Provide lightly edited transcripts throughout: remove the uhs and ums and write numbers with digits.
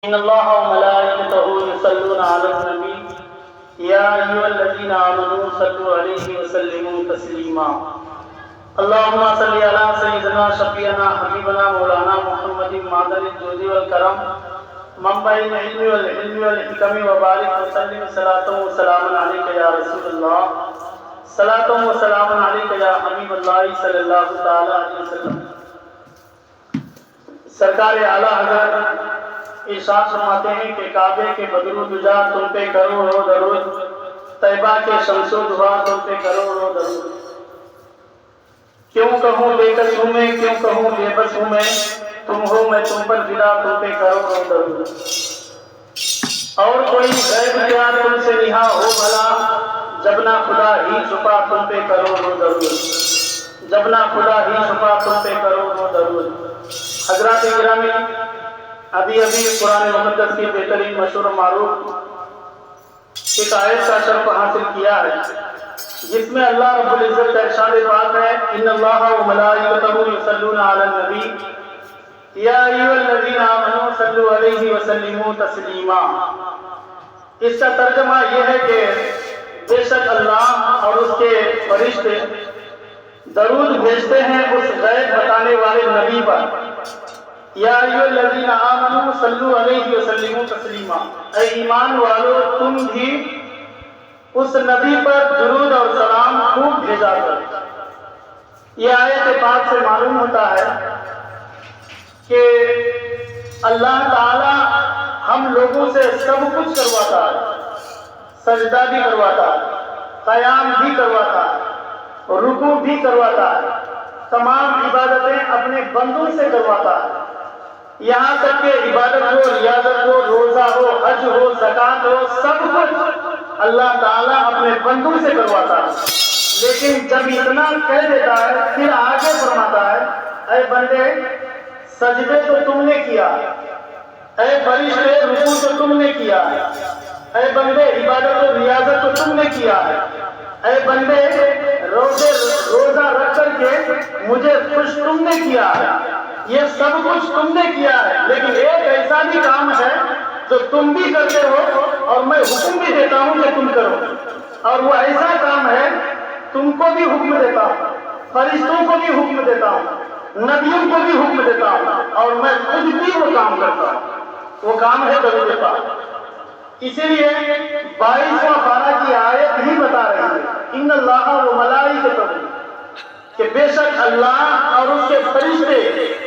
إن الله وملائكته يصلون على النبي يا أيها الذين آمنوا صلوا عليه وسلموا تسليما اللهم صل على سيدنا شفيعنا حبيبنا مولانا محمد معدن الجود والكرم منبع العلم والحلم والحكم وبارك وسلم صلاة وسلاما عليك يا رسول الله صلاة وسلاما عليك يا حبيب الله صلی اللہ تعالی علیہ وسلم۔ سرکار اعلیٰ حضرت ارشاد فرماتے ہیں کہ کعبے کے بدر و دجا تم پہ کروڑوں درود، طیبہ کے شمس و ضحا تم پہ کروڑوں درود۔ کیوں کہوں بے کس ہوں میں، کیوں کہوں بے بس ہوں میں، تم ہو میں تم پر فدا تم پہ کروڑوں درود۔ اور کوئی غیب کیا تم سے رہا ہو بھلا، جب نہ خدا ہی چھپا تم پہ کروڑوں درود، جب نہ خدا ہی چھپا تم پہ کروڑوں درود۔ حضرات گرامی، ابھی قرآن مقدس کی بہترین مشہور و معروف ایک آیت کا شرف حاصل کیا ہے، جس میں اللہ رب العزت کا ارشاد پاک ہے ان اللہ وملائکتہ یصلون علی النبی یا ایھا الذین آمنوا صلوا علیہ وسلموا تسلیما۔ اس کا ترجمہ یہ ہے کہ بے شک اللہ اور اس کے فرشتے درود بھیجتے ہیں اس غیب بتانے والے نبی پر، یا ایھا الذین آمنوا صلوا علیہ وسلموا تسلیما، اے ایمان والو تم بھی اس نبی پر درود اور سلام خوب بھیجا کر۔ یہ آیت پاک سے معلوم ہوتا ہے کہ اللہ تعالی ہم لوگوں سے سب کچھ کرواتا ہے، سجدہ بھی کرواتا ہے، قیام بھی کرواتا ہے، رکوع بھی کرواتا ہے، تمام عبادتیں اپنے بندوں سے کرواتا ہے، یہاں تک کہ عبادت ہو، ریاضت ہو، روزہ ہو، حج ہو، زکوٰۃ ہو، سب کچھ اللہ تعالیٰ اپنے بندوں سے کرواتا ہے۔ لیکن جب اتنا کہہ دیتا ہے پھر آگے فرماتا ہے اے بندے سجدے تو تم نے کیا، اے فرشتے رکوع تو تم نے کیا ہے، اے بندے عبادت و ریاضت تو تم نے کیا ہے، اے بندے روزہ رکھ کر کے مجھے خوش تم نے کیا ہے، یہ سب کچھ تم نے کیا ہے، لیکن ایک ایسا بھی کام ہے جو تم بھی کرتے ہو اور میں حکم بھی دیتا ہوں کہ تم کرو، اور وہ ایسا کام ہے تم کو بھی حکم دیتا ہوں، فرشتوں کو بھی حکم دیتا ہوں، نبیوں کو بھی حکم دیتا ہوں، اور میں خود بھی وہ کام کرتا ہوں، وہ کام ہے درود پاک۔ اسی لیے 22واں پارہ کی آیت ہی بتا رہی ہے ان اللہ وملائکتہ، کہ بے شک اللہ اور اس کے فرشتے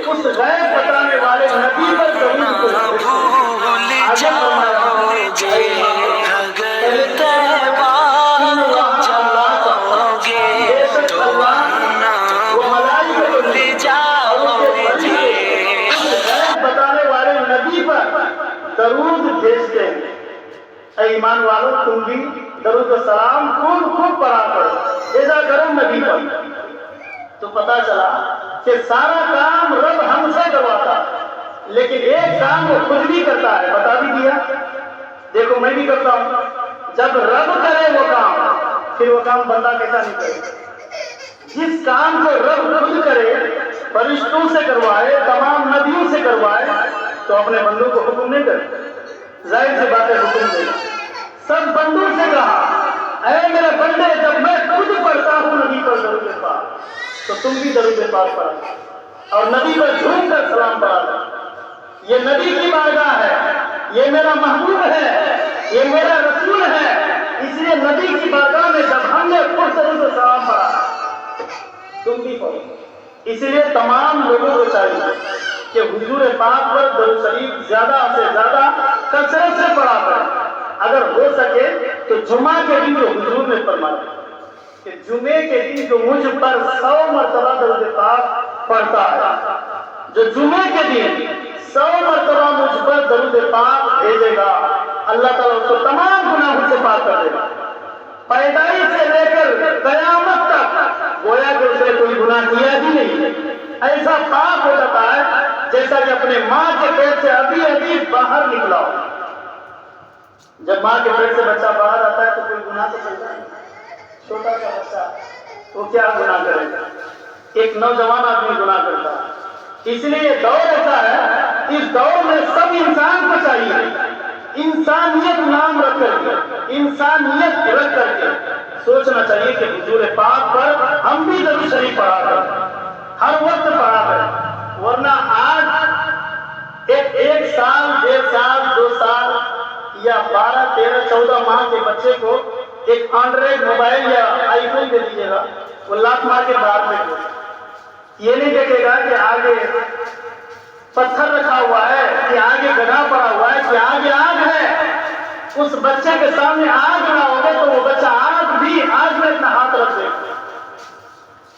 اس غیب بتانے والے نبی پر درود کو بتانے والے نبی پر درود بھیجتے ہیں۔ اے ایمان والو تم بھی درود و سلام خوب پڑھا کرو، بھیجا کرو نبی پر۔ تو پتا چلا کہ سارا کام رب ہم سے کرواتا ہے، لیکن ایک کام وہ خود بھی کرتا ہے، بتا بھی دیا۔ دیکھو میں بھی کرتا ہوں، جب رب کرے وہ کام پھر وہ کام بندہ کیسا نہیں کرے۔ جس کام کو رب خود کرے، فرشتوں سے کروائے، تمام نبیوں سے کروائے، تو اپنے بندوں کو حکم نہیں کرے، ظاہر سی بات ہے حکم دے گا۔ سب بندوں سے کہا اے میرے بندے جب میں خود پڑھتا ہوں نبی پر درود پاک تو تم بھی درود پاک پڑھا اور نبی پر جھوم کر سلام پڑھا۔ یہ نبی کی بارگاہ ہے، یہ میرا محبوب ہے، یہ میرا رسول ہے، اس لیے نبی کی بارگاہ میں جب ہم نے خود درود سلام پڑھا تم بھی پڑھو۔ اس لیے تمام لوگوں کو چاہیے کہ حضور پاک پر درود شریف زیادہ سے زیادہ کثرت سے پڑھا کریں۔ اگر ہو سکے تو جمعہ کے دن جو حضور نے فرمایا کہ جمعے کے دن جو مجھ پر 100 مرتبہ درود پاک پڑھتا ہے، جو جمعے کے دن 100 مرتبہ مجھ پر درود پاک بھیجے گا، اللہ تعالیٰ اس کو تمام گناہوں سے پاک کر دے گا، پیدائش سے لے کر قیامت تک، گویا کہ اس نے کوئی گناہ کیا ہی نہیں، ایسا پاک ہو جاتا ہے جیسا کہ اپنے ماں کے پیٹ سے ابھی باہر نکلا ہو۔ جب ماں کے پیٹ سے بچہ باہر آتا ہے تو کوئی گناہ تو کرتا نہیں، چھوٹا سا بچہ وہ کیا گناہ کرے گا؟ ایک نوجوان آدمی گناہ کرتا ہے، اس لیے یہ دور ایسا ہے، اس دور میں سب انسان کو چاہیے انسانیت نام رکھ کر کے، انسانیت رکھ کر کے سوچنا چاہیے کہ حضور پاک پر ہم بھی درود شریف پڑھا کریں، ہر وقت پڑھا کریں، ورنہ آج ایک سال، 1.5 سال، 2 سال یا 12، 13، 14 ماہ کے بچے کو ایک اینڈرائڈ موبائل یا آئی فون دے دیجیے گا، وہ لات مار کے باہر پھینک دے، یہ نہیں دیکھے گا کہ آگے پتھر رکھا ہوا ہے، کہ آگے گڑھا پڑا ہوا ہے، کہ آگے آگ ہے۔ اس بچے کے سامنے آگ نہ ہوگے تو وہ بچہ آگ میں اپنا ہاتھ رکھ دے،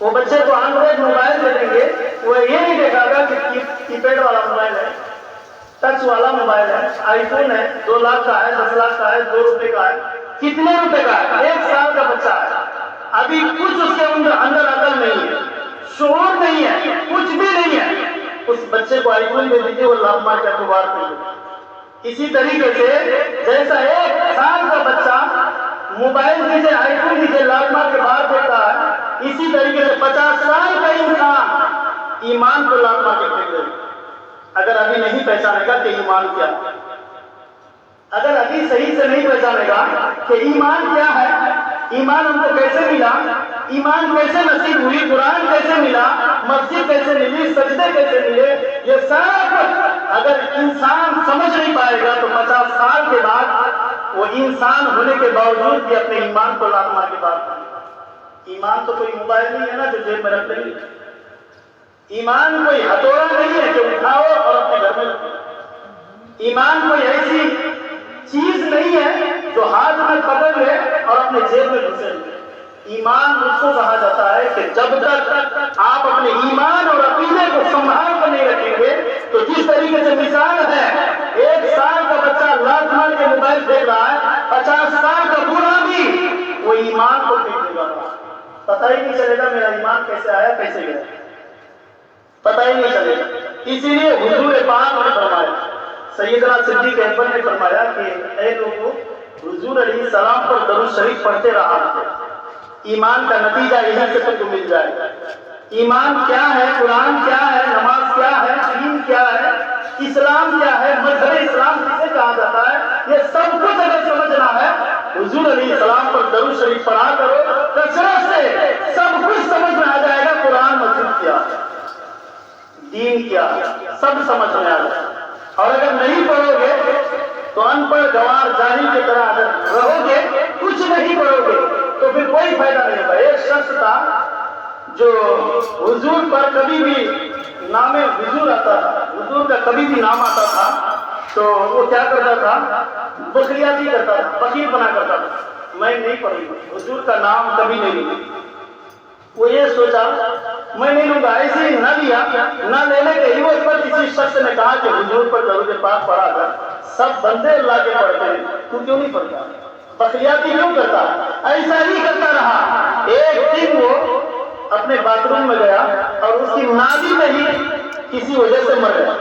وہ بچے کو اینڈرائڈ موبائل دے دیں گے، وہ یہ نہیں دیکھا گا کہ کی پیڈ والا موبائل ہے، ٹچ والا موبائل ہے، آئی فون ہے، 2 لاکھ کا ہے، 10 لاکھ کا ہے، 2 روپے کا ہے، کتنے روپے کا ہے، 1 سال کا بچہ ہے، ابھی کچھ اس کے اندر عقل نہیں ہے، شعور نہیں ہے، کچھ بھی نہیں ہے، اس بچے کو آئی فون دے دیجیے، وہ لات مار کے آپ کو باہر کر دے۔ اسی طریقے سے جیسا 1 سال کا بچہ موبائل دیجیے، آئی فون دیجیے، لات مار کے باہر پھینکتا ہے، اسی طریقے سے 50 سال کا انسان ایمان کو لات مار کے پھینک دے گا، اگر ابھی نہیں پہچانے گا کہ ایمان کیا ہے، اگر ابھی صحیح سے نہیں پہچانے گا کہ ایمان کیا ہے، ایمان ہم کو کیسے ملا، ایمان کیسے نصیب ہوئی، قرآن کیسے ملا، مسجد کیسے ملی، سجدے کیسے ملے، یہ سب اگر انسان سمجھ نہیں پائے گا تو 50 سال کے بعد وہ انسان ہونے کے باوجود بھی اپنے ایمان کو لات مار کے بات کرے گا۔ ایمان تو کوئی موبائل نہیں ہے نا جو جیب میں رکھ لیں گے، ایمان کوئی ہتھوڑا نہیں ہے جو اٹھاؤ اور اپنے گھر میں رکھو، ایمان کوئی ایسی چیز نہیں ہے جو ہاتھ میں پکڑ لے اور اپنے جیب میں گھسے لے۔ ایمان اس کو کہا جاتا ہے کہ جب تک آپ اپنے ایمان اور عقیدے کو سنبھال کر نہیں رکھیں گے تو جس طریقے سے مثال ہے، 1 سال کا بچہ لات مار کے موبائل پھینک رہا ہے، 50 سال کا بوڑھا بھی وہ ایمان کو پھینک دے گا، پتہ ہی نہیں چلے گا میرا ایمان کیسے آیا کیسے گیا، پتہ ہی نہیں چلے گا۔ اسی لیے حضور پاک نے فرمایا، سیدنا صدیق اکبر نے فرمایا کہ اے لوگوں، حضور علیہ السلام پر درود شریف پڑھتے رہا، ایمان کا نتیجہ یہی سے تم کو مل جائے گا۔ ایمان کیا ہے، قرآن کیا ہے، نماز کیا ہے، دین کیا ہے، اسلام کیا ہے، مذہب اسلام کسے کہا جاتا ہے، یہ سب کچھ اگر سمجھنا ہے حضور علیہ السلام پر درود شریف پڑھا کرو، کثرت سے سب کچھ سمجھ میں آ جائے گا، قرآن مسجد کیا ہے، دین کیا ہے، سب سمجھ میں آ جائے گا۔ اور اگر نہیں پڑھو گے تو ان پڑھ گوار جاہل کی طرح اگر رہو گے، کچھ نہیں پڑھو گے تو پھر کوئی فائدہ نہیں ہوگا۔ ایک شخص تھا جو حضور پر کبھی بھی نام حضور آتا تھا، حضور کا کبھی بھی نام آتا تھا تو وہ کیا کرتا تھا، بخیلاتی کرتا تھا، بخیل بنا کرتا تھا، میں نہیں پڑھوں گا، حضور کا نام کبھی نہیں لوں۔ وہ یہ سوچا میں نہیں لوں گا، ایسے ہی نہ لیا، نہ لینے کے عوض پر کسی شخص نے کہا کہ حضور پر درود پاک پڑھا کر، سب بندے اللہ کے پڑھتے ہیں، تو کیوں نہیں پڑھتا، بخیلاتی کیوں کرتا، ایسا ہی کرتا رہا۔ ایک دن وہ اپنے باتھ روم میں گیا اور اس کی نالی میں ہی کسی وجہ سے مر گیا۔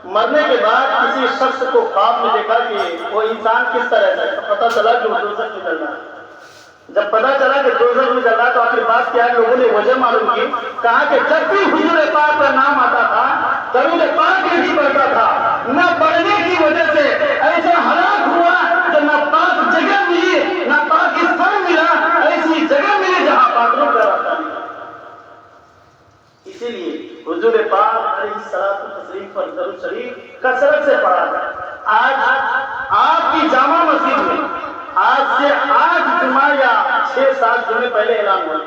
مرنے کے بعد کسی شخص کو خواب میں دیکھا کہ وہ انسان کس طرح سے، پتہ چلا کہ وہ دوزخ میں جل رہا ہے۔ جب پتا چلا کہ دوزخ میں جل رہا تو آخر بات کیا ہے، لوگوں نے وجہ معلوم کی، کہا کہ جب بھی حضور پاک کا نام آتا تھا درود پاک نہیں پڑھتا تھا، نہ پڑھنے کی وجہ سے ایسا ہلاک ہوا کہ نہ پاک جگہ ملی، نہ پاکستان ملا، ایسی جگہ ملی جہاں پاک لوگ کا راستہ نہیں۔ اسی لیے حضور پاک علیہ الصلوۃ والتسلیم پر درود شریف کثرت سے پڑھا جائے۔ آج آپ کی جامع مسجد میں آج سے 8 جمعہ یا 6-7 جمعے پہلے اعلان ہوا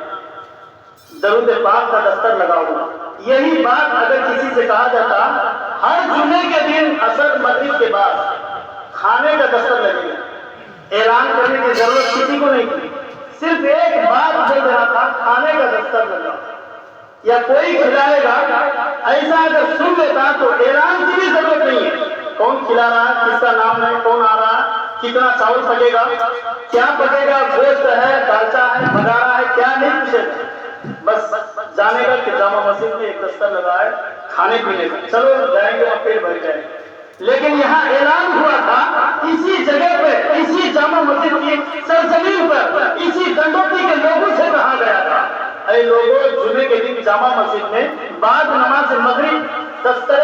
درود پاک کا دستر لگا ہوا۔ یہی بات اگر کسی سے کہا جاتا ہر جمعے کے دن عصر مغرب کے بعد کھانے کا دستر لگے گا، اعلان کرنے کی ضرورت کسی کو نہیں تھی، صرف ایک بات بول رہا تھا، کھانے کا دستر لگا یا کوئی کھلائے گا، ایسا اگر سن لیتا تو اعلان کی بھی ضرورت نہیں ہے، کون کھلا رہا ہے، کس کا نام ہے، کون آ رہا ہے، کتنا چاول پکے گا، کیا پکے گا، گوشت ہے، دالچا ہے، بگارا ہے، کیا نہیں پوچھے گا، بس جانے گا کہ جامع مسجد میں ایک دستر لگا ہے کھانے پینے کا، چلو جائیں گے اور پیٹ بھر جائیں گے۔ لیکن یہاں اعلان ہوا تھا اسی جگہ پہ، اسی جامع مسجد کی سرزمین پر، اسی دنڈوتی کے لوگوں سے کہا گیا تھا اے لوگوں، جمعے کے دن جامع مسجد میں بعد نماز مغرب دستر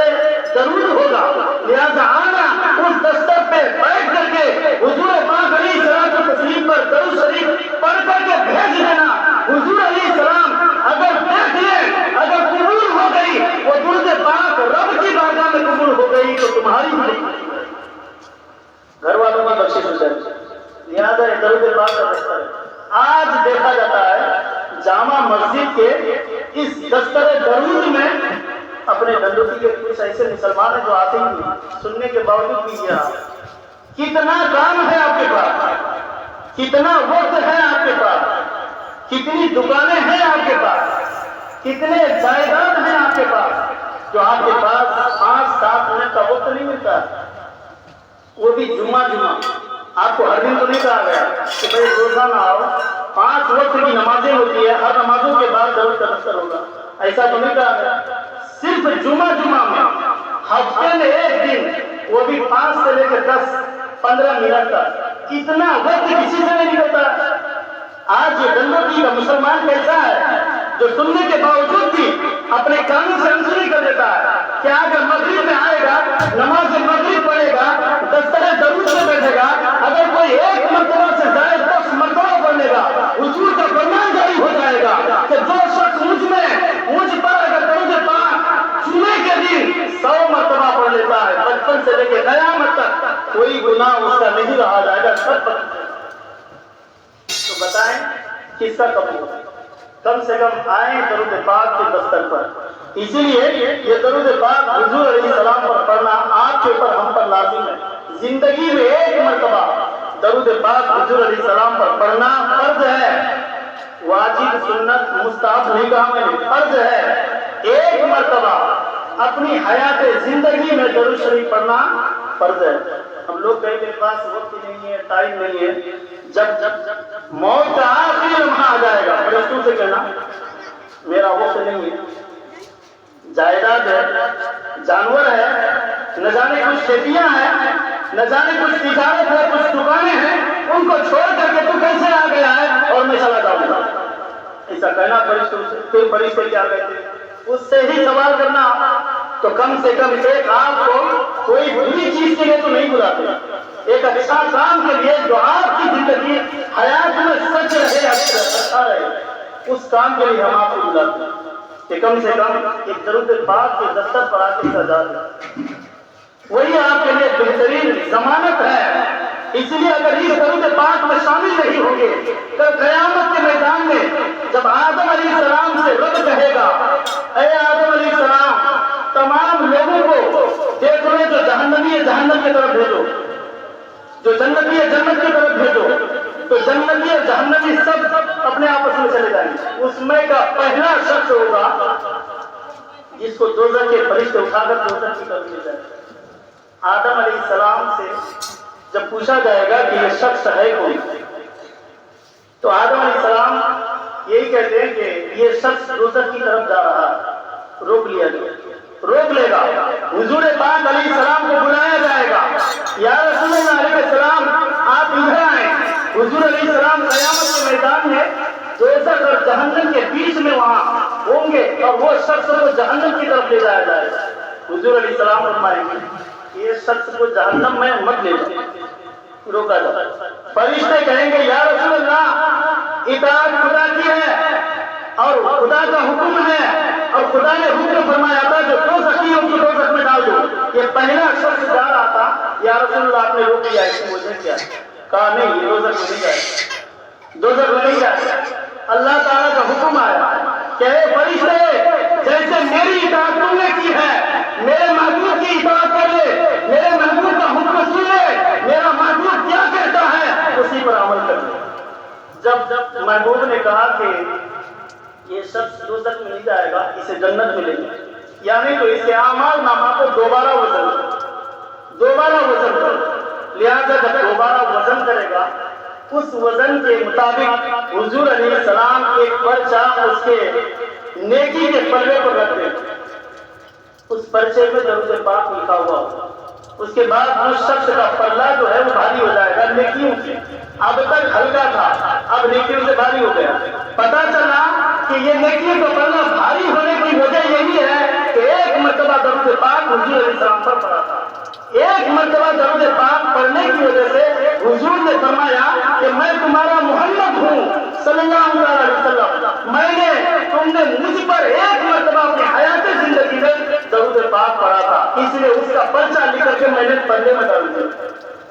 درود ہوگا، لہذا آنا اس دستر پہ بیٹھ کر کے حضور پاک علیہ الصلوۃ والتسلیم پر درود شریف پڑھ کر کے بھیج دینا۔ حضور علیہ السلام اگر دیکھ لیں، اگر قبول ہو گئی وہ درود پاک رب کی بارگاہ میں قبول ہو گئی تو تمہاری بھی گھر والوں کی بخشش ہو جائے گی۔ لہٰذا یہ درود پاک کا دستر ہے۔ آج دیکھا جاتا ہے جامع مسجد کے اس دستر درود میں اپنے گندگی کے کچھ ایسے مسلمان ہیں جو آتے ہی نہیں، سننے کے باوجود بھی یہ کتنا کام ہے آپ کے پاس، کتنا وقت ہے آپ کے پاس، کتنی دکانیں ہیں آپ کے پاس، کتنے جائیداد ہیں آپ کے پاس، جو آپ کے پاس 5-7 منٹ کا وقت نہیں ملتا، وہ بھی جمعہ آپ کو ہر دن تو نہیں کہا گیا کہ بھائی روزانہ آؤ، 5 وقت کی نمازیں ہوتی ہے، ہر نمازوں کے بعد درود کا دستر ہوگا، ایسا تو نہیں کہا گیا۔ صرف جمعہ میں ہفتے میں ایک دن، وہ بھی 5 سے لے کے 10-15 منٹ تک، کتنا وقت کسی سے نہیں نکلتا۔ آج یہ گندگی کا مسلمان کیسا ہے جو سننے کے باوجود بھی اپنے کانوں سے انسنی کر دیتا ہے کہ اگر مغرب میں آئے گا، نماز مغرب پڑھے گا، دستر درود سے بیٹھے گا، اگر کوئی ایک مرتبہ سے زائد 10 مرتبہ پڑھ لے گا، حضور کا فرمان جاری ہو جائے گا کہ جو شخص مجھ پر اگر درود پاک جمعے کے دن 100 مرتبہ پڑھ لیتا ہے، بچپن سے لے کے قیامت تک کوئی گناہ اس کا نہیں رہا جائے گا، سب پر۔ تو بتائیں کس کا قبول ہے؟ کم سے کم آئیں درود پاک کے دستر پر۔ اسی لیے یہ درود پاک حضور علیہ السلام پر پڑھنا آپ کے اوپر، ہم پر لازم ہے۔ زندگی میں ایک مرتبہ درود پاک حضور علیہ السلام پر پڑھنا فرض ہے، واجب سنت مستحب نہیں کہا میں نے، فرض ہے۔ ایک مرتبہ اپنی حیات زندگی میں درود شریف پڑھنا فرض ہے۔ ہم لوگ کہیں میرے پاس وقت نہیں ہے، ٹائم نہیں ہے، جب موت کا آخری لمحہ آ جائے گا فرشتوں سے کہنا میرا وقت نہیں ہے، جائیداد ہے، جانور ہے، نہ جانے کچھ کھیتیاں ہیں، نہ جانے کچھ تجارت ہے، کچھ دکانیں ہیں، ان کو چھوڑ کر کے تو کیسے آ گیا ہے اور میں چلا جاؤں گا، ایسا کہنا فرشتوں سے۔ پھر فرشتے کیا کہتے ہیں؟ اس سے ہی سوال کرنا، تو کم سے کم ایک آپ کو کوئی بری چیز کے لیے تو نہیں بلاتے، ایک اچھا کام کے لیے جو آپ کی زندگی حیات میں سچ رہے، اچھا رہے، اس کام کے لیے ہم آپ کو بلاتے ہیں کہ کم سے کم ایک درود پاک کے دستر پر آ کے سجا دیں، وہی آپ کے لیے بہترین ضمانت ہے۔ اس لیے اگر اس درود پاک میں شامل نہیں ہوں گے، کل قیامت کے میدان میں جب آدم علیہ السلام سے رب کہے گا، اے آدم علیہ السلام تمام لوگوں کو دیکھ لیں، جو جہنمی ہے جہنم کی طرف بھیجو، جو جنتی ہے جنت کی طرف بھیجو، تو جنتی اور جہنمی سب اپنے آپس میں چلے جائیں گے۔ اس میں کا پہلا شخص ہوگا جس کو دوزخ کے فرشتے اٹھا کر دوزخ کی طرف لے جائیں گے۔ آدم علیہ السلام سے جب پوچھا جائے گا کہ یہ شخص ہے کون، تو آدم علیہ السلام یہی کہتے ہیں کہ یہ شخص دوزخ کی طرف جا رہا ہے، روک لیا گیا، روک لے گا۔ حضور پاک علیہ السلام کو بلایا جائے گا، یا رسول اللہ علیہ السلام آپ ادھر آئیں۔ حضور علیہ السلام قیامت کے میدان میں دوزخ اور جہنم کے بیچ میں وہاں ہوں گے، اور وہ شخص کو جہنم کی طرف لے جایا جائے گا۔ حضور علیہ السلام فرمائیں گے یہ شخص کو جہنم میں مت لے جاؤ، روکا جائے۔ فرشتے کہیں گے یا رسول اللہ اطاعت خدا کی ہے اور خدا کا حکم ہے، اور خدا نے حکم فرمایا تھا جو دوزخ ہے اس کو دوزخ میں ڈال دو۔ یہ پہلا شخص جا رہا تھا، یا رسول اللہ آپ نے روک لیا، اس مجھے کیا کہا؟ نہیں، یہ دوزخ میں نہیں جائے، دوزخ میں نہیں جائے۔ اللہ تعالیٰ کا حکم آیا کہ اے فرشتے جیسے میری اطاعت تم نے کی ہے، میرے محبوب کی اطاعت کر لے، میرے محبوب کا حکم سن لے، میرا محبوب کیا کہتا ہے اسی پر عمل کر لے۔ جب محبوب نے کہا کہ یہ شخص دوزخ میں نہیں جائے گا، اسے جنت ملے گی، یعنی تو اس کے اعمال نامہ کو دوبارہ وزن کرو، لہذا جب دوبارہ وزن کرے گا اس وزن کے مطابق حضور علیہ السلام ایک پرچہ اس کے نیکی کے پلے پر رکھ دیں، اس پرچے میں درود پاک لکھا ہوا ہوگا۔ اس کے بعد اس شخص کا پلہ جو ہے وہ بھاری ہو جائے گا نیکیوں سے، اب تک ہلکا تھا اب نیکیوں سے بھاری ہو گیا۔ پتا چلا کہ یہ نیکیوں کا پلہ بھاری ہونے کی وجہ یہی ہے حضور علیہ السلام پر پڑا تھا. ایک مرتبہ درود پاک پڑھنے کی وجہ سے حضور نے فرمایا کہ میں تمہارا محمد ہوں صلی اللہ علیہ وسلم. تم نے مجھ پر ایک مرتبہ اپنی حیات زندگی میں درود پاک پڑھا تھا, اس لیے اس کا پرچہ لکھ کر کے میں نے پردے میں ڈال دیا,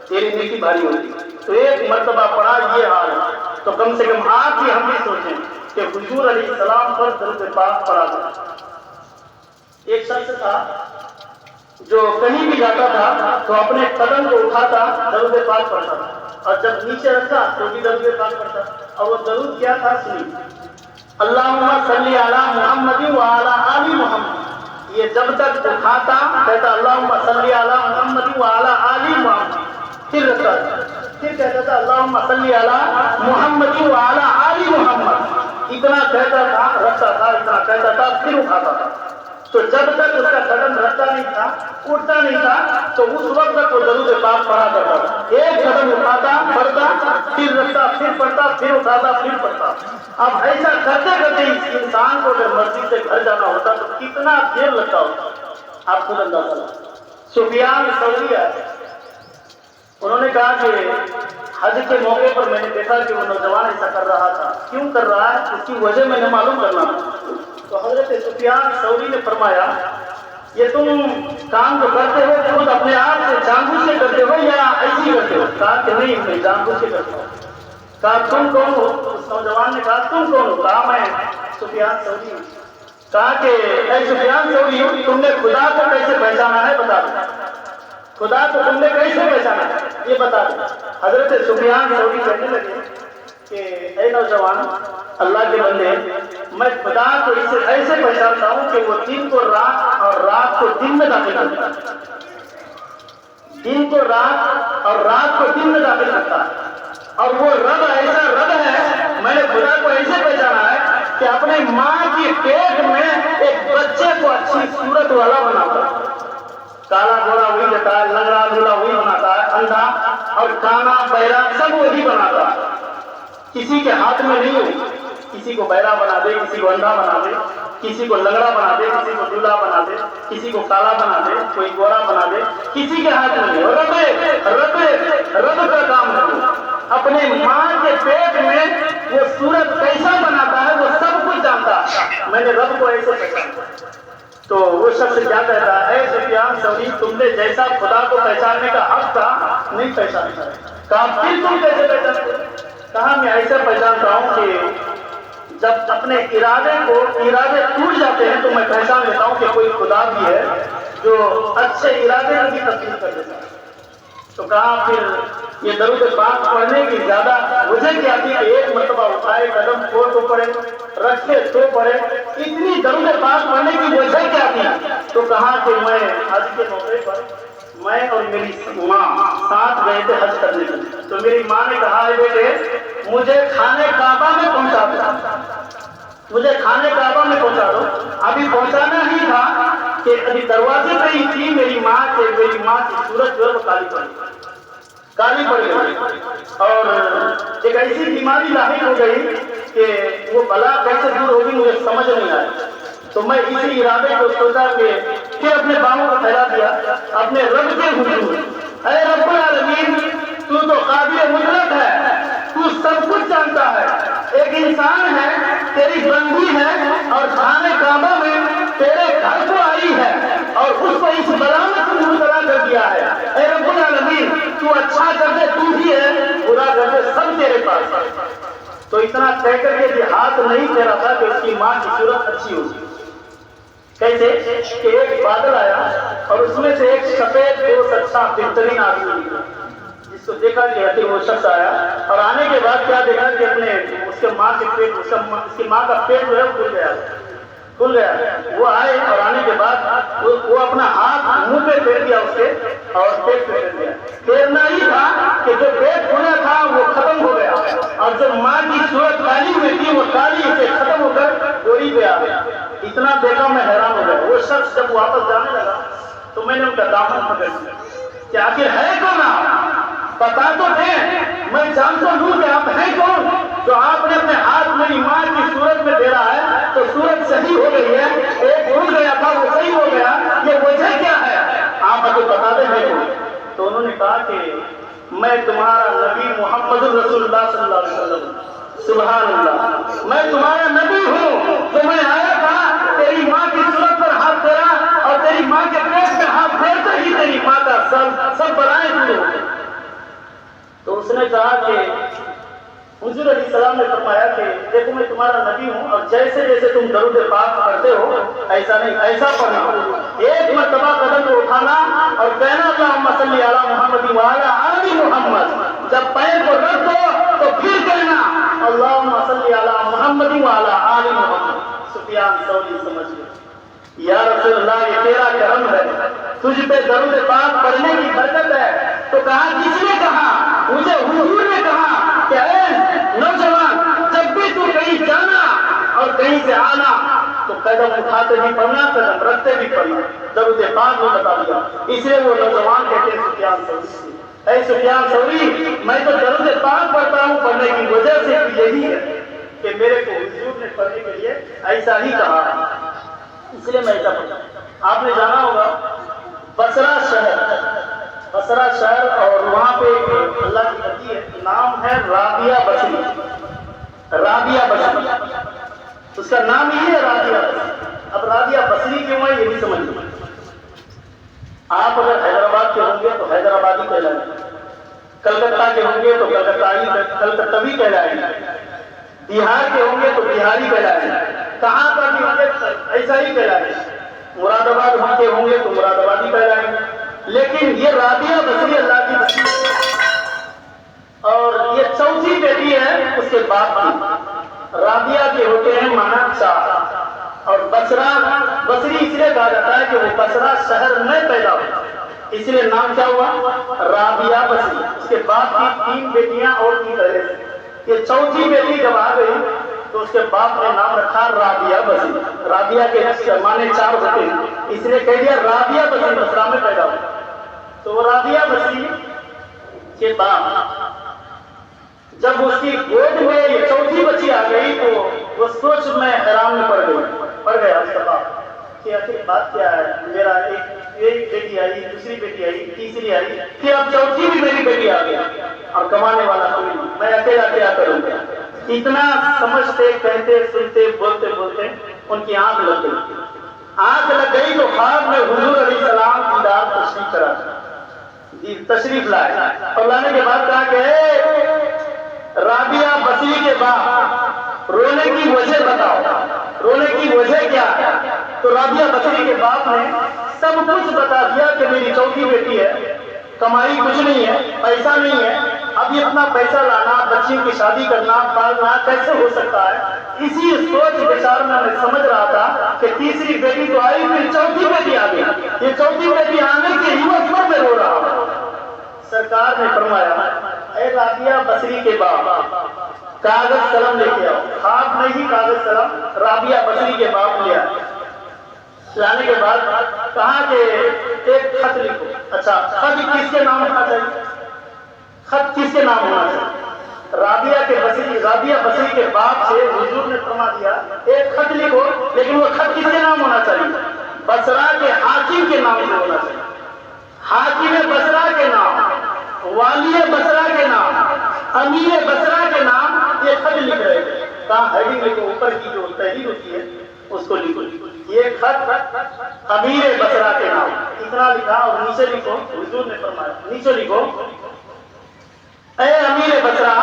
تیری نیکی بھاری ہوگی. تو ایک مرتبہ پڑھا یہ حال ہے, تو کم سے کم آپ ہی ہم بھی سوچیں کہ حضور علیہ السلام پر درود پاک پڑھا تھا. ایک شخص تھا جو کہیں بھی جاتا تھا تو اپنے قدم کو اٹھاتا درود پاک پڑھتا تھا, اور جب نیچے رکھتا تو بھی درود پاک پڑھتا. اور وہ درود کیا تھا سنی, اللہم صلی علی محمد وعلی آل محمد. یہ جب تک اٹھاتا کہتا اللہم صلی علی محمد وعلی آل محمد, پھر رکھتا, پھر کہتا تھا اللہم صلی علی محمد وعلی آل محمد. اتنا کہتا تھا, رکھتا تھا, اتنا کہتا تھا, پھر اٹھاتا تھا. تو جب تک اس کا قدم رکھتا نہیں تھا, اٹھتا نہیں تھا, تو اس وقت تک وہ درود پاک پڑھا کرتا تھا. ایک قدم اٹھاتا, پڑھتا, پھر رکھتا, پھر پڑھتا, پھر اٹھاتا, پھر پڑھتا. اب ایسا کرتے کرتے اس انسان کو اگر مسجد سے گھر جانا ہوتا تو کتنا دیر لگتا ہوتا, آپ خود اندازہ لگا. سفیان ثوری ہے, انہوں نے کہا کہ حج کے موقع پر میں نے دیکھا کہ وہ نوجوان ایسا کر رہا تھا, کیوں کر رہا ہے, اس کی وجہ میں نے معلوم کرنا تھا. تو حضرت سفیان ثوری نے فرمایا یہ تم کام جو کرتے ہو خود اپنے آپ سے جان بوجھ سے کرتے ہو یا ایسے ہی کرتے ہو؟ کہا کہ نہیں, میں جان بوجھ سے کرتا ہوں. کہا تم کون ہو؟ اس نوجوان نے کہا تم کون ہو؟ کہا میں سفیان ثوری ہوں. کہا کہ اے سفیان ثوری, تم نے خدا کو کیسے پہچانا ہے بتا دو, خدا کو تم نے کیسے پہچانا ہے یہ بتا دو. حضرت سفیان ثوری کہنے لگے کہ اے نوجوان, اللہ کے بندے, میں خدا کو ایسے پہچانتا ہوں کہ وہ دن کو رات اور رات کو دن میں داخل کرتا ہے, دن کو رات اور رات کو دن میں داخل کرتا ہے. اور وہ رب ایسا رب ہے, میں نے خدا کو ایسے پہچانا ہے کہ اپنے ماں کی پیٹ میں ایک بچے کو اچھی صورت والا بناتا ہے. کالا گورا وہی دیتا ہے, لنگڑا لولا وہی بناتا ہے, اندھا اور کانا بہرا سب وہی بناتا ہے. کسی کے ہاتھ میں نہیں ہوئی, کسی کو بہرا بنا دے, کسی کو اندھا بنا دے, کسی کو لنگڑا بنا دے, کسی کو لولا بنا دے, کسی کو کالا بنا دے, کوئی گورا بنا دے, کسی کے ہاتھ میں نہیں. رب کا کام ہے. اپنے ماں کے پیٹ میں وہ صورت کیسا بناتا ہے وہ سب کچھ جانتا ہے. میں نے رب کو ایسے پہچانا. تو وہ شخص کیا کہتا ہے, اے سفیان ثوری, تم نے جیسا خدا کو پہچاننے کا حق تھا نہیں پہچانا. کہا پھر تم کیسے پہچانتے؟ کہا میں ایسے پہچانتا ہوں کہ جب اپنے ارادے ٹوٹ جاتے ہیں تو میں پہچان لیتا ہوں کہ کوئی خدا بھی ہے جو اچھے ارادے کو بھی تبدیل کر دیتا ہے. تو کہا پھر یہ درود پاک پڑھنے کی زیادہ وجہ کیا تھی کہ ایک مرتبہ اٹھائے, قدم چھوڑ تو پڑے, رکھے تو پڑے, اتنی درود پاک پڑھنے کی وجہ کیا تھی؟ تو کہا کہ میں حج کے موقع پر میں اور میری ماں ساتھ گئے تھے حج کرنے کے. تو میری ماں نے کہا ہے بیٹے مجھے خانے کعبہ میں پہنچا دو, مجھے خانے کعبہ میں پہنچا دو. ابھی پہنچانا ہی تھا کہ ابھی دروازے پہ ہی تھی میری ماں کی صورت جو ہے وہ کالی پڑ گئی, اور ایک ایسی بیماری لاحق ہو گئی کہ وہ بلا کیسے دور ہوگی مجھے سمجھ نہیں آئی. تو میں اسی ارادے کو سوچا کہ پھر اپنے باہوں کو پھیلا دیا اپنے رب کے حضور, اے رب العالمین, تو قابل مدرک ہے, تو سب کچھ جانتا ہے. ایک انسان ہے, تیری بندی ہے, اور خانے کعبہ میں تیرے گھر کو آئی ہے اور اس کو اس بلا میں تو مبتلا کر دیا ہے. اے رب العالمین, تو اچھا کر دے تو ہی ہے, برا کر دے سب تیرے پاس. تو اتنا کہہ کر کے بھی ہاتھ نہیں پھیرا تھا کہ اس کی ماں کی صورت اچھی ہوگی. کیسے کہ ایک بادل آیا اور اس میں سے ایک سفید دوست اچھا بہترین آدمی نکلا, جس کو دیکھا گیا کہ وہ شخص آیا, اور آنے کے بعد کیا دیکھا کہ اپنے اس کے ماں کے پیٹ, اس کی ماں کا پیٹ جو ہے کھل گیا. وہ آئے اور آنے کے بعد وہ اپنا ہاتھ منہ پہ پھیر دیا اس کے, اور پیٹ پہ پھیر دیا. پھیرنا ہی تھا کہ جو پیٹ کھلا تھا وہ ختم ہو گیا, اور جو ماں کی صورت کالی ہوئی تھی وہ کالی سے ختم ہو کر گوری پہ آ گیا. اتنا دیکھا میں حیران ہو گیا. وہ شخص جب واپس جانے لگا تو میں نے ان کا دامن پکڑ لیا کہ آخر ہے کون آپ, بتا تو دیں, میں جان تو لوں کہ آپ ہیں کون جو آپ نے اپنے ہاتھ میری ماں کی صورت میں دے رہا ہے. تو صورت صحیح ہو گئی ہے, ایک اڑ گیا تھا وہ صحیح ہو گیا, یہ وجہ کیا ہے؟ اب بتا دے میں کو. تو انہوں نے کہا کہ میں تمہارا نبی محمد رسول اللہ صلی اللہ علیہ وسلم. سبحان اللہ. میں تمہارا نبی ہوں. تو میں آیا تھا تیری ماں کی صورت پر ہاتھ پھیرا اور تیری ماں کے پیٹ میں ہاتھ پھیرتے ہی تیری ماں کا سب بلائیں دور ہو گئے. تو اس نے کہا کہ حضور علیہ السلام نے فرمایا کہ دیکھو میں تمہارا نبی ہوں اور جیسے جیسے تم درود پاک پڑھتے ہو ایسا نہیں ایسا پڑھنا. ایک مرتبہ قدم کو اٹھانا اور کہنا اللہم صلی علی محمد وعلی آل محمد. جب پیر کو رکھ دو تو پھر کہنا اللہم صلی علی محمد وعلی آل محمد. سفیان ثوری سمجھ گئے یا رسول اللہ یہ تیرا کرم ہے, تجھ پہ درود پاک پڑھنے کی برکت ہے. تو کہا کس نے کہا؟ مجھے حضور نے کہا کہ اے نوجوان جب بھی تو کہیں جانا اور کہیں سے آنا تو قدم اٹھاتے بھی پڑھنا قدم رکھتے بھی پڑھنا. درود پاک نے بتا دیا. اس لیے وہ نوجوان کہتے ہیں سفیان ثوری اے سفیان ثوری میں تو درود پاک پڑھتا ہوں, پڑھنے کی وجہ سے یہی ہے کہ میرے کو حضور نے پڑھنے کے لیے ایسا ہی کہا, اس لیے میں ایسا پڑھتا ہوں. آپ نے جانا ہوگا بصرہ شہر اور وہاں پہ اللہ کی نبی ہے, نام ہے رابعہ بصری. رابعہ بصری اس کا نام ہی ہے رابعہ بصری. اب رابعہ بصری کیوں ہے یہ بھی سمجھ لیں. آپ اگر حیدرآباد کے ہوں گے تو حیدرآبادی کہلائیں گے, کلکتہ کے ہوں گے تو کلکتوی کہلائیں گے, بہار کے ہوں گے تو بہاری کہلائیں گے, کہاں پر بھی ہوں گے ایسا ہی کہلائیں گے. مراد آباد کے ہوں گے تو مراد آبادی کہلائیں گے. لیکن یہ رابعہ بصری اللہ کی بصری اور یہ چوتھی بیٹی ہے اس کے باپ کی. رابعہ کے ہوتے ہیں مانا چار اور بصرہ بصری اس لیے کہا جاتا ہے کہ وہ بصرہ شہر میں پیدا ہوا, اس لیے نام کیا ہوا رابعہ بصری. اس کے باپ کی 3 بیٹیاں اور 3 رہے. یہ چوتھی بیٹی جب آ گئی تو اس کے باپ نے نام رکھا رابعہ بصری. رابعہ کے معنی 4 ہوتے ہیں, اس لیے کہہ دیا رابعہ بصری بصرہ میں پیدا ہوا. تو وہ رابعہ بصری کے باپ جب اس کی گود میں یہ چوتھی بچی آ گئی تو وہ سوچ میں حیران میں پڑ گیا اس کا باپ کہ آخر بات کیا ہے, میرا ایک بیٹی آئی, دوسری بیٹی آئی, تیسری آئی, پھر اب چوتھی بھی میری بیٹی آ گئی اور کمانے والا کوئی نہیں, میں اکیلا کیا کروں گا. اتنا سمجھتے کہتے سنتے بولتے بولتے ان کی آنکھ لگ گئی. آنکھ لگ گئی تو خواب میں حضور علیہ السلام دیدار تشریف کرا تشریف لائے اور لانے کے بعد کہا کہ رابعہ بصری کے باپ رونے کی وجہ بتاؤ, رونے کی وجہ کیا ہے؟ تو رابعہ بصری کے باپ نے سب کچھ بتا دیا کہ میری چوتھی بیٹی ہے, کمائی کچھ نہیں ہے, پیسہ نہیں ہے, اب یہ اتنا پیسہ لانا, بچی کی شادی کرنا, پالنا کیسے ہو سکتا ہے. اسی سوچ وچار میں سمجھ رہا تھا کہ تیسری بیٹی تو آئی پھر چوتھی بیٹی آ گئی, یہ چوتھی بیٹی آنے کی ہمت پر میں رو رہا ہوں. سرکار نے فرمایا اے رابعہ بصری کے باپ کاغذ قلم لے کے آؤ. خواب میں ہی کاغذ قلم رابعہ بصری کے باپ لیا. لانے کے بعد کہا کہ ایک خط لکھو. اچھا خط کس کے نام ہونا چاہیے؟ خط کس کے نام ہونا چاہیے؟ رابعہ بصری کے باپ سے حضور نے فرما دیا ایک خط لکھو, لیکن وہ خط کس کے نام ہونا چاہیے؟ بصرہ کے حاکم کے نام سے ہونا چاہیے. حاکم بصرہ کے نام, والی بصرہ کے نام, امیر بصرہ کے نام یہ خط لکھ رہے تھے. کہاں ہیڈنگ لکھو, اوپر کی جو تحریر ہوتی ہے اس کو لکھو. یہ خط امیر بصرہ کے نام اتنا لکھا اور نیچے لکھو. حضور نے فرمایا نیچے لکھو اے امیر بصرہ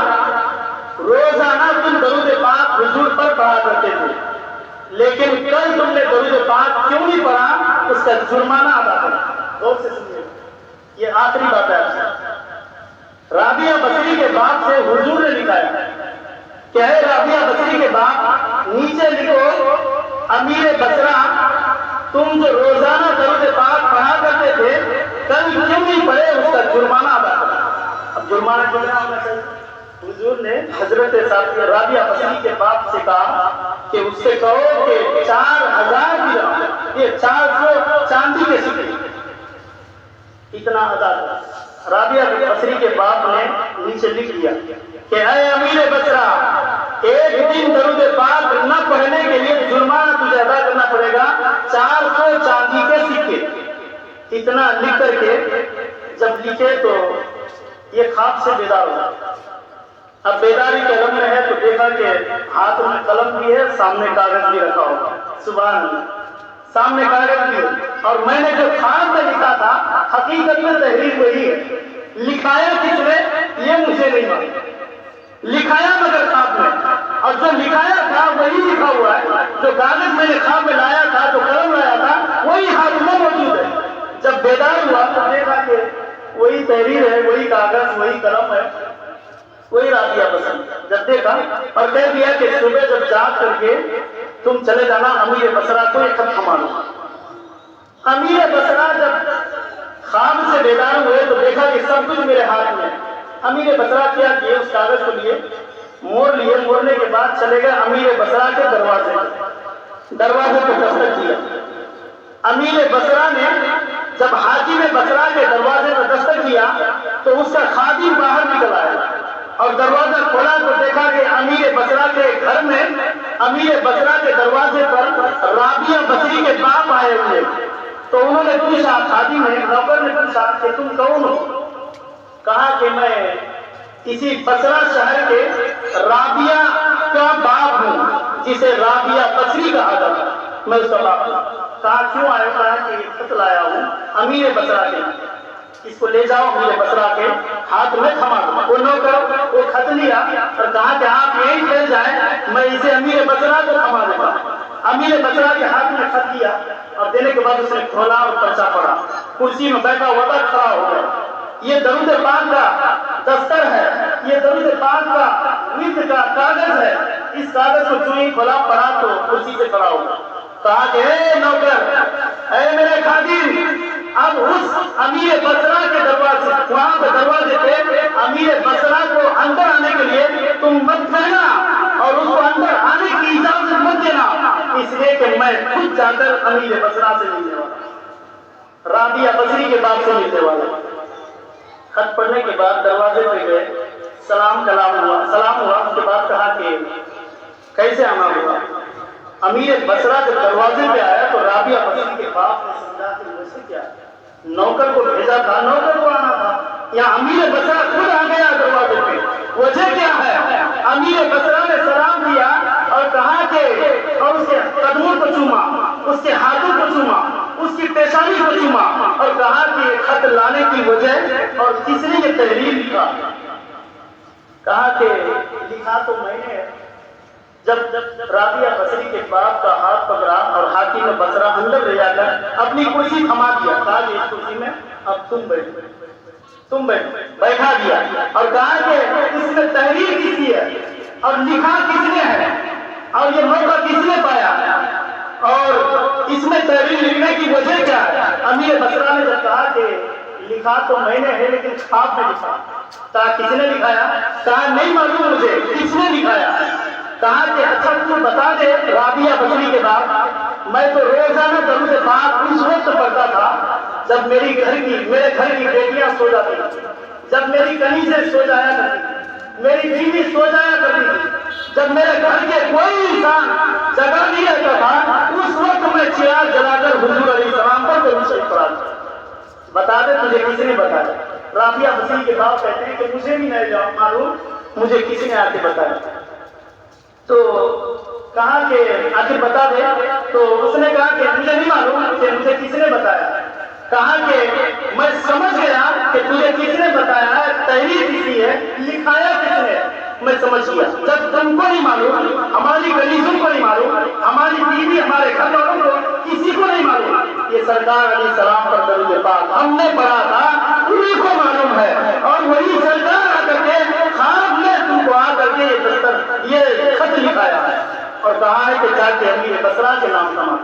روزانہ تم درود پاک حضور پر پڑھا کرتے تھے, لیکن کل تم نے درود پاک کیوں نہیں پڑھا اس کا جرمانہ ادا کرنا. غور سے سنیے, یہ آخری بات ہے. رابعہ بصری کے باپ سے حضور نے لکھایا کہ اے رابعہ بصری کے باپ نیچے لکھو امیر بصرہ تم جو روزانہ درود پاک پڑھا کرتے تھے کل کیوں نہیں پڑھے اس کا جرمانہ ادا کرنا. اب جرمانہ کتنا ہونا چاہیے؟ حضور نے حضرت رابعہ بصری کے باپ سے کہا کہ اس سے کہو کہ 4000 درہم, یہ 400 چاندی کے سکے اتنا ادا کرا. رابعہ بصری کے باپ نے نیچے لکھ دیا کہ اے امیر بصرہ ایک دن درود پاک نہ پڑھنے کے لیے جرمانہ تجھے ادا کرنا پڑے گا 400 چاندی کے سکے. اتنا لکھ کر کے جب لکھے تو یہ خواب سے بیدار ہوا. اب بیداری قلم میں ہے تو دیکھا کہ ہاتھ میں قلم بھی ہے, سامنے کاغذ بھی رکھا ہوگا. سبحان اللہ, سامنے کاغذ بھی ہے. اور میں نے جو خواب میں لکھا تھا حقیقت میں تحریر وہی ہے. لکھایا کس نے یہ مجھے نہیں معلوم, لکھایا مگر خواب میں, اور جو لکھایا تھا وہی لکھا ہوا ہے. جو کاغذ میں نے خواب میں لایا تھا, جو قلم لایا تھا, وہی ہاتھ میں موجود ہے. جب بیدار ہوا تو دیکھا کہ وہی تحریر ہے, وہی کاغذ, وہی قلم ہے, وہی رابعہ بصری. جب دیکھا اور کہہ دیا کہ صبح جب جاگ کر کے تم چلے جانا امیر بصرہ کو ایک خط تھما لو. امیر بصرہ جب خواب سے بیدار ہوئے تو دیکھا کہ سب کچھ میرے ہاتھ میں. امیر بصرہ کیا کیے, اس کاغذ کو لیے, موڑ لیے, موڑنے کے بعد چلے گئے امیر بصرہ کے دروازے پہ دستک کیا. امیر بصرہ نے جب حاکم بصرہ کے دروازے پہ دستک کیا تو اس کا خادم باہر نکل آیا اور دروازہ کھولا تو دیکھا کہ امیر بصرہ کے گھر میں, امیر بصرہ کے دروازے پر رابعہ بصری کے باپ آئے ہوئے. تو انہوں نے پوچھا, خادم نے, نوکر نے پوچھا کہ تم کون ہو؟ کہا کہ میں اسی بصرہ شہر کے رابعہ کا باپ ہوں, جسے رابعہ بصری کہا جاتا ہے, میں اس کا باپ ہوں. کہا کیوں آئے؟ کہا کہ خط لایا ہوں امیر بصرہ کے, اس کو لے جاؤ امیر بصرہ کے ہاتھ میں تھما دو. وہ نوکر وہ خط لیا اور کہا کہ آپ یہیں ٹھہر جائیں, میں اسے امیر بصرہ کو تھما دوں گا. امیر بصرہ کے ہاتھ میں خط دیا اور دینے کے بعد اس نے کھولا اور پرچہ پڑھا. کرسی میں بیٹھا ہوا تھا, کھڑا ہو گیا. یہ درود پاک کا دفتر ہے, یہ درود پاک کا ورد کا کاغذ ہے. اس کاغذ کو چوئی کھولا, پڑھا تو کرسی سے کھڑا ہو گیا. کہا کہ اے نوکر, اے میرے خادم, اب اس امیر بصرہ کے دروازے, وہاں پہ دروازے پہ امیر بصرہ کو اندر آنے کے لیے تم مت کہنا اور اس کو اندر آنے کی اجازت مت دینا, اس لیے کہ میں خود جا کر امیر بصرہ سے ملنے والا, رابعہ بصری کے باپ سے ملنے والا. خط پڑھنے کے بعد دروازے پہ گئے, سلام ہوا. اس کے بعد کہا کہ کیسے آنا ہوا؟ امیر بصرہ جب دروازے پہ آیا تو رابعہ بصری کے باپ نے سمجھا کہ ویسے کیا, نوکر کو بھیجا تھا, نوکر کو آنا تھا, یا امیر بصرہ خود آ گیا دروازے پہ, وجہ کیا ہے؟ امیر بصرہ نے سلام دیا اور کہا کہ, اور اس کے قدموں کو چوما, اس کے ہاتھوں کو چوما, اس کی پیشانی کو چوما اور کہا کہ یہ خط لانے کی وجہ اور کس نے یہ تحریر لکھا؟ کہا کہ لکھا تو میں نے. جب رابعہ بصری کے باپ کا ہاتھ پکڑا اور حاکم بصرہ اندر لے جا کر اپنی کرسی تھما دیا, کہا کہ اس کرسی میں اب تم بیٹھا دیا اور کہا کہ اس میں تحریر کس کی ہے اور لکھا کس نے ہے اور یہ موقع کس نے پایا اور اس میں تحریر لکھنے کی وجہ کیا ہے؟ امیر بصرہ نے جب کہا کہ لکھا تو میں نے ہے لیکن خواب میں لکھا. کہا کس نے لکھایا؟ کہا نہیں معلوم مجھے, کس نے لکھایا؟ کہا کہ اچھا تم بتا دے رابعہ بصری کے بعد, میں تو روزانہ درود پاک اس وقت پڑھتا تھا جب میرے گھر کی بیٹیاں سو جاتی تھی, جب میری کنیزیں سو جایا کرتی, میری بیوی سو جایا کرتی تھی, جب میرے گھر کے کوئی انسان جگہ نہیں رہتا تھا, اس وقت میں چراغ جلا کر حضور علیہ السلام پر درود شریف پڑھا. بتا دے تجھے کس نے بتایا؟ رابعہ بصری کے باپ کہتے ہیں کہ مجھے بھی نہیں معلوم, مجھے کسی نے آ کے بتایا. تو کہا کہ آخر بتا دے, تو اس نے کہا کہ مجھے نہیں معلوم کہ مجھے کس نے بتایا. کہا کہ میں سمجھ گیا کہ تجھے کس نے بتایا ہے, تحریر کس کی ہے, لکھایا کس نے, میں سمجھ گیا. جب تم کو نہیں معلوم, ہماری کنیزوں کو نہیں معلوم, ہماری بیوی ہمارے گھر والوں کو کسی کو نہیں معلوم, یہ سرکار علیہ السلام پر درود پاک ہم نے پڑھا تھا, انہیں کو معلوم ہے. اور وہی سرکار آ کر کے خواب میں تم کو آ کر کے یہ خط لکھایا ہے اور کہا ہے کہ جا کے امیر بصرہ کے نام تھما.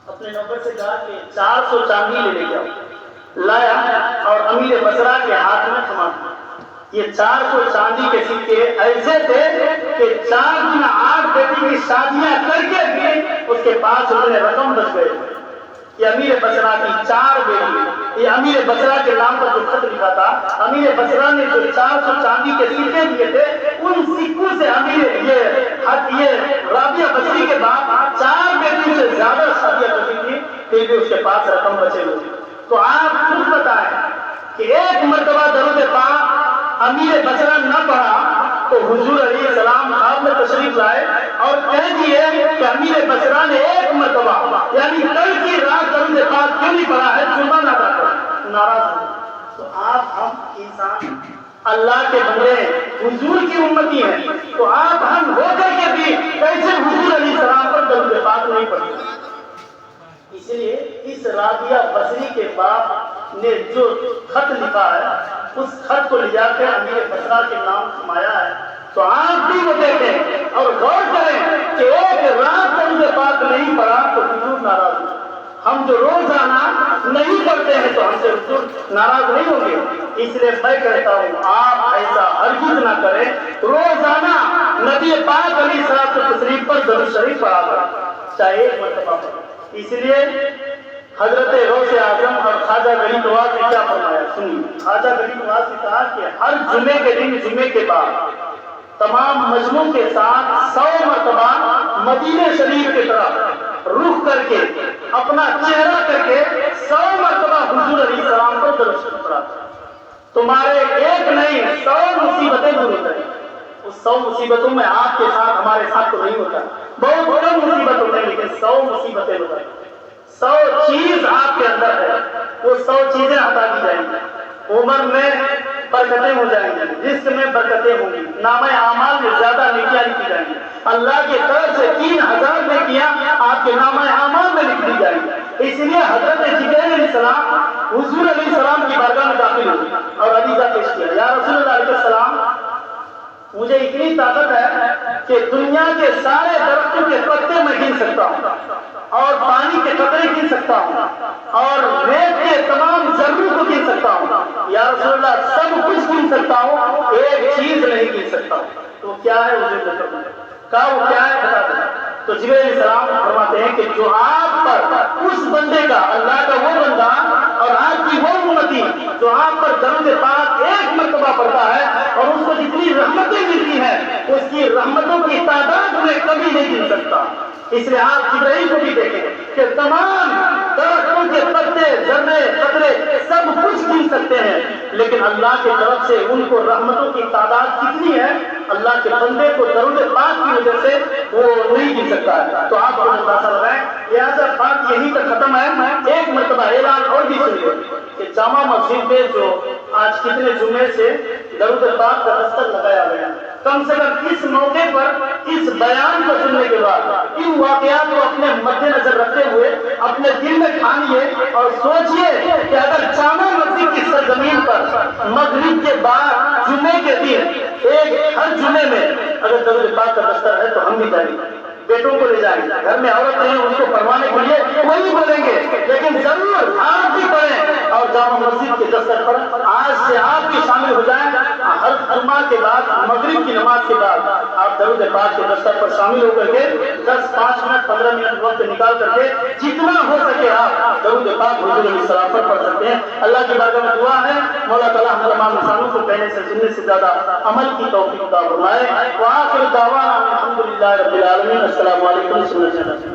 اپنے نوکر سے کہا کہ 400 چاندی لے جاؤ. لایا اور امیر بصرہ کے ہاتھ میں تھما. یہ 400 چاندی کے سکے ایسے تھے کہ 4 دن 8 بیٹی کی شادیاں کر کے بھی اس کے پاس اتنے رقم بچ گئے. یہ امیر بصرہ کی 4 بیٹی, یہ امیر بصرہ کے نام پر جو خط لکھا تھا, امیر بصرہ نے جو 400 چاندی کے سکے دیے تھے, ان سکوں سے یہ رابعہ بصری کے بعد 4 بیٹیوں سے زیادہ شادیاں کرتی تھی, پھر بھی اس کے پاس رقم بچے ہوئے. تو آپ خود بتائیں کہ ایک مرتبہ درود پاک امیر بصرہ نہ پڑھا تو حضور علیہ السلام خواب میں تشریف لائے اور کہہ دیے کہ امیر بصرہ نے ایک مرتبہ یعنی کل کی رات درود پاک کیوں نہیں پڑھا ہے، جرمانہ ادا کر، ناراض ہوئے۔ تو آپ ہم انسان اللہ کے بندے حضور کی امتی ہیں، تو آپ ہم ہو کر کے بھی کیسے حضور علیہ السلام پر درود پاک نہیں پڑھتے؟ اس لیے اس رابعہ بصری کے باپ نے جو خط لکھا ہے اس خط کو لے جا کے امیر بصرہ کے نام سمایا ہے۔ تو آپ بھی وہ دیکھیں اور غور کریں کہ ایک رات درود پاک نہیں پڑھا تو حضور ناراض ہوئے۔ ہم جو روزانہ نہیں پڑھتے ہیں تو ہم سے حضور ناراض نہیں ہوں گے۔ اس لیے میں کہتا ہوں آپ ایسا ہرگز نہ کریں، روزانہ نبی پاک علیہ الصلوۃ والتسلیم پر درود شریف پڑھا کریں، چاہے ایک مرتبہ پڑھیں۔ اس لیے حضرت غوث اعظم اور خواجہ غریب نواز نے کیا فرمایا سنیے۔ خواجہ غریب نواز نے کہا کہ ہر جمعے کے دن، جمعے کے بعد تمام مجموع کے ساتھ 100 مرتبہ مدینہ شریف کی طرف رخ کر کے اپنا چہرہ کر کے 100 مرتبہ حضور علیہ السلام کو درود شریف پڑھا، تمہارے ایک نہیں 100 مصیبتیں دور ہو جائیں۔ اس 100 مصیبتوں میں آپ کے ساتھ ہمارے ساتھ تو نہیں ہوتا، بہت بڑی مصیبت ہوتا ہے، لیکن 100 مصیبتیں ہو جائیں۔ 100 چیز آپ کے اندر ہے، وہ 100 چیزیں ہٹا دی جائیں گی، عمر میں برکتیں ہو جائیں گی، رزق میں برکتیں ہوں گی، نامہ اعمال میں زیادہ نیکیاں لکھی جائیں گی، اللہ کی طرف سے 3000 نیکیاں آپ کے نامہ اعمال میں لکھ دی جائیں گی۔ اس لیے حضرت جبرائیل علیہ السلام حضور علیہ السلام کی بارگاہ میں داخل ہوئے اور عریضہ پیش کیا، یا رسول اللہ علیہ السلام مجھے اتنی طاقت ہے کہ دنیا کے سارے درختوں کے پتے میں گن سکتا ہوں اور پانی کے قطرے گن سکتا ہوں اور ریت کے تمام ذروں کو گن سکتا ہوں، یا رسول اللہ سب کچھ گن سکتا ہوں، ایک چیز نہیں گن سکتا ہوں۔ تو کیا ہے حضور نے کہا وہ کیا ہے بتا دیں۔ تو جبرائیل علیہ السلام فرماتے ہیں کہ جو آپ پر اس بندے کا، اللہ کا وہ بندہ اور آپ کی وہ امتی جو آپ پر درود پاک ایک مرتبہ پڑھتا ہے اور اس کو جتنی رحمتیں ملتی ہیں اس کی رحمتوں کی تعداد میں کبھی نہیں گن سکتا۔ اس لیے آپ جبرائیل کو بھی دیکھیں کہ تمام درختوں کے پتے، ذرے، قطرے سب کچھ گن سکتے ہیں، لیکن اللہ کی طرف سے ان کو رحمتوں کی تعداد کتنی ہے اللہ کے بندے کو درود پاک کی وجہ سے وہ نہیں گن سکتا ہے۔ تو آپ کو اندازہ لگائیں، لہٰذا بات یہیں تک ختم ہے۔ ایک مرتبہ اعلان اور بھی سنیے کہ جامع مسجد میں جو آج کتنے جمعے سے درود پاک کا دستک لگایا گیا، کم سے کم اس موقع پر اس بیان کو سننے کے بعد ان واقعات کو اپنے مد نظر رکھتے ہوئے اپنے دل میں ٹھانیے اور سوچئے کہ اگر جامع مسجد کی سرزمین پر مغرب کے بعد جمعے کے دن ایک ہر جمعے میں اگر درود پاک کا دستک ہے تو ہم بھی جائیں گے، بیٹوں کو لے جائیں گے، گھر میں عورت ہیں اس کو پڑھوانے کے لیے وہی بولیں گے، لیکن ضرور آپ بھی پڑھیں اور جامع مسجد کے دستک پر آج سے آپ بھی شامل ہو جائیں۔ ہر جمعہ کے بعد مغرب کی نماز کے بعد آپ درود پاک کے دستک پر شامل ہو کر کے 10، 5 منٹ، 15 منٹ وقت نکال کر کے جتنا ہو سکے آپ درود پاک حضور علیہ السلام پر پڑھ سکتے ہیں۔ اللہ کی بارگاہ میں دعا ہے مولا تعالیٰ ہم تمام انسانوں کو کہنے سے سننے سے زیادہ عمل کی توفیق عطا فرمائے۔ وآخر دعوانا الحمدللہ رب العالمین۔ السلام علیکم ورحمۃ اللہ۔